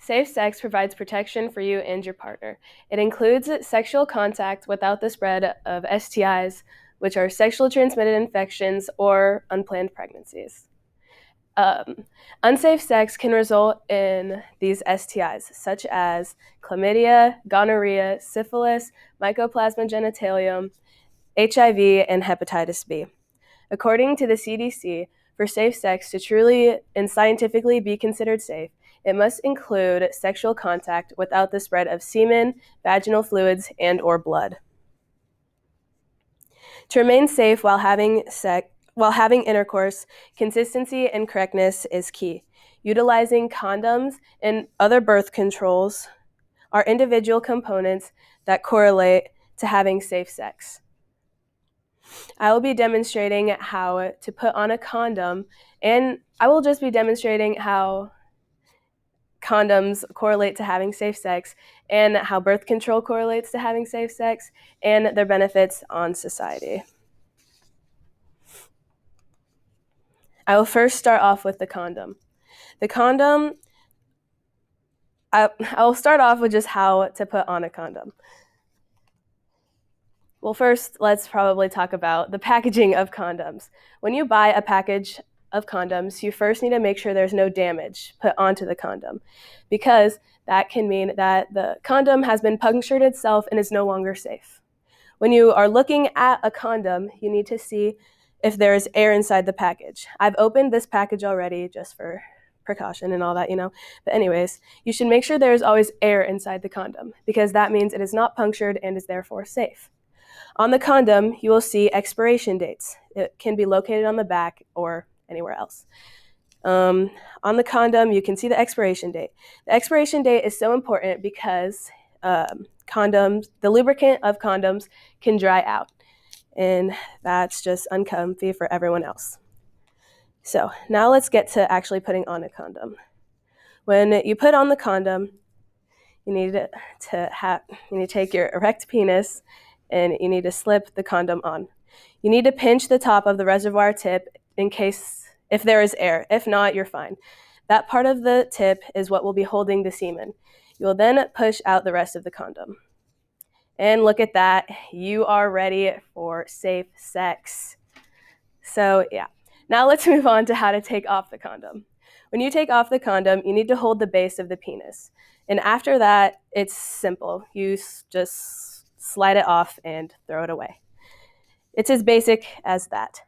Safe sex provides protection for you and your partner. It includes sexual contact without the spread of STIs, which are sexually transmitted infections or unplanned pregnancies. Um, Unsafe sex can result in these STIs, such as chlamydia, gonorrhea, syphilis, mycoplasma genitalium, HIV, and hepatitis B. According to the CDC, for safe sex to truly and scientifically be considered safe, it must include sexual contact without the spread of semen, vaginal fluids, and or blood. To remain safe while having intercourse, consistency and correctness is key. Utilizing condoms and other birth controls are individual components that correlate to having safe sex. I will be demonstrating how to put on a condom, and I will just be demonstrating how condoms correlate to having safe sex and how birth control correlates to having safe sex and their benefits on society. I will first start off with the condom. The condom, I will start off with just how to put on a condom. Well, first, let's probably talk about the packaging of condoms. When you buy a package of condoms, you first need to make sure there's no damage put onto the condom, because that can mean that the condom has been punctured itself and is no longer safe. When you are looking at a condom, you need to see if there is air inside the package. I've opened this package already just for precaution and all that, But anyways, you should make sure there is always air inside the condom, because that means it is not punctured and is therefore safe. On the condom, you will see expiration dates. It can be located on the back or anywhere else. On the condom, you can see the expiration date. The expiration date is so important because condoms, the lubricant of condoms can dry out, and that's just uncomfy for everyone else. So now let's get to actually putting on a condom. When you put on the condom, you need to take your erect penis and you need to slip the condom on. You need to pinch the top of the reservoir tip in case if there is air. If not, you're fine. That part of the tip is what will be holding the semen. You will then push out the rest of the condom. And look at that, you are ready for safe sex. So yeah, now let's move on to how to take off the condom. When you take off the condom, you need to hold the base of the penis. And after that, it's simple. You just slide it off and throw it away. It's as basic as that.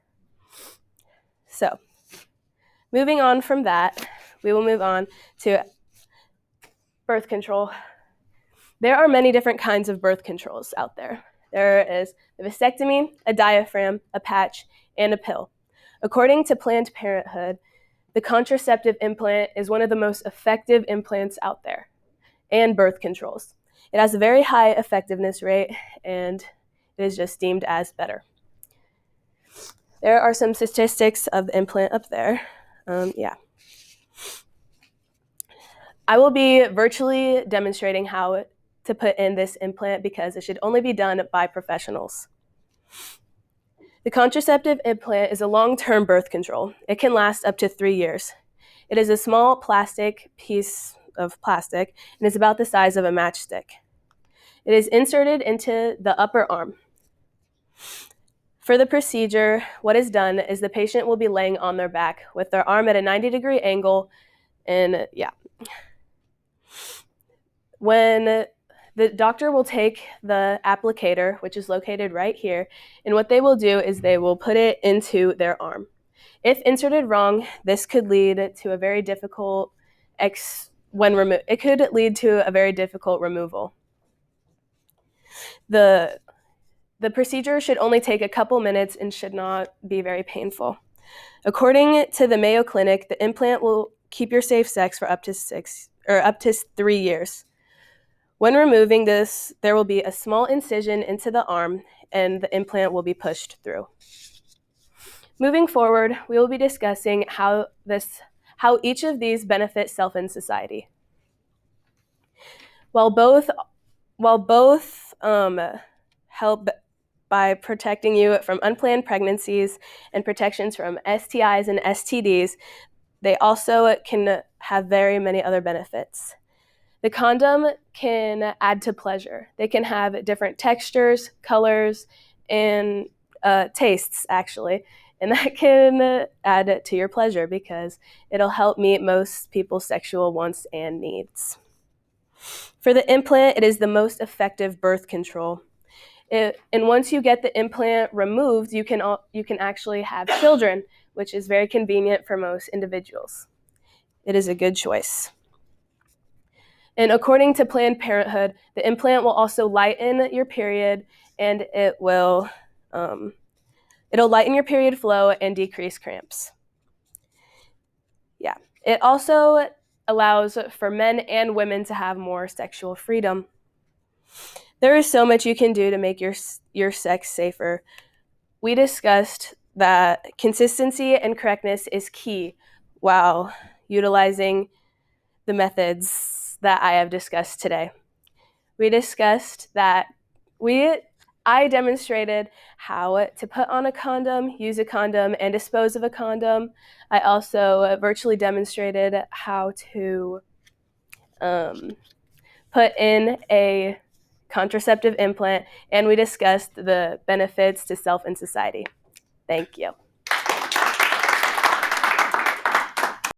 So, moving on from that, we will move on to birth control. There are many different kinds of birth controls out there. There is a vasectomy, a diaphragm, a patch, and a pill. According to Planned Parenthood, the contraceptive implant is one of the most effective implants out there, and birth controls. It has a very high effectiveness rate, and it is just deemed as better. There are some statistics of the implant up there. I will be virtually demonstrating how to put in this implant because it should only be done by professionals. The contraceptive implant is a long-term birth control. It can last up to 3 years. It is a small plastic piece of plastic and is about the size of a matchstick. It is inserted into the upper arm. For the procedure, what is done is the patient will be laying on their back with their arm at a 90-degree angle, and when the doctor will take the applicator, which is located right here, and what they will do is they will put it into their arm. If inserted wrong, this could lead to a very difficult it could lead to a very difficult removal. The procedure should only take a couple minutes and should not be very painful. According to the Mayo Clinic, the implant will keep your safe sex for up to 3 years. When removing this, there will be a small incision into the arm and the implant will be pushed through. Moving forward, we will be discussing how each of these benefit self and society. While both help by protecting you from unplanned pregnancies and protections from STIs and STDs, they also can have very many other benefits. The condom can add to pleasure. They can have different textures, colors, and tastes, actually. And that can add to your pleasure because it'll help meet most people's sexual wants and needs. For the implant, it is the most effective birth control. And once you get the implant removed, you can actually have children, which is very convenient for most individuals. It is a good choice. And according to Planned Parenthood, the implant will also lighten your period, and it'll lighten your period flow and decrease cramps. Yeah. It also allows for men and women to have more sexual freedom. There is so much you can do to make your sex safer. We discussed that consistency and correctness is key while utilizing the methods that I have discussed today. We discussed that I demonstrated how to put on a condom, use a condom, and dispose of a condom. I also virtually demonstrated how to put in a contraceptive implant, and we discussed the benefits to self and society. Thank you.